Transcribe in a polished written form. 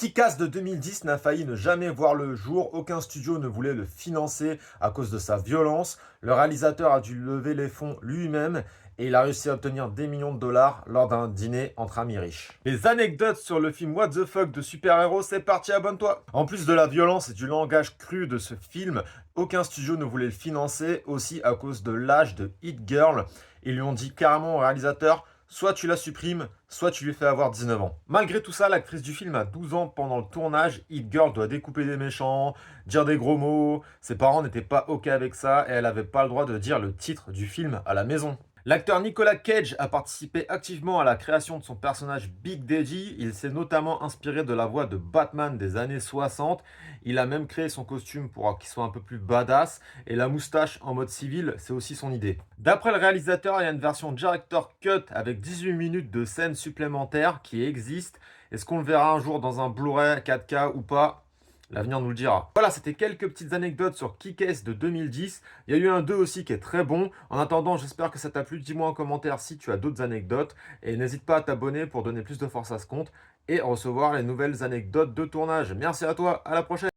Kick-Ass de 2010 n'a failli ne jamais voir le jour, aucun studio ne voulait le financer à cause de sa violence. Le réalisateur a dû lever les fonds lui-même et il a réussi à obtenir des millions de dollars lors d'un dîner entre amis riches. Les anecdotes sur le film What the Fuck de super-héros, c'est parti, abonne-toi. En plus de la violence et du langage cru de ce film, aucun studio ne voulait le financer, aussi à cause de l'âge de Hit Girl. Ils lui ont dit carrément au réalisateur: soit tu la supprimes, soit tu lui fais avoir 19 ans. Malgré tout ça, l'actrice du film a 12 ans pendant le tournage. Hit Girl doit découper des méchants, dire des gros mots. Ses parents n'étaient pas OK avec ça et elle n'avait pas le droit de dire le titre du film à la maison. L'acteur Nicolas Cage a participé activement à la création de son personnage Big Daddy. Il s'est notamment inspiré de la voix de Batman des années 60. Il a même créé son costume pour qu'il soit un peu plus badass. Et la moustache en mode civil, c'est aussi son idée. D'après le réalisateur, il y a une version Director Cut avec 18 minutes de scènes supplémentaires qui existe. Est-ce qu'on le verra un jour dans un Blu-ray 4K ou pas? L'avenir nous le dira. Voilà, c'était quelques petites anecdotes sur Kick-Ass de 2010. Il y a eu un 2 aussi qui est très bon. En attendant, j'espère que ça t'a plu. Dis-moi en commentaire si tu as d'autres anecdotes. Et n'hésite pas à t'abonner pour donner plus de force à ce compte et recevoir les nouvelles anecdotes de tournage. Merci à toi, à la prochaine.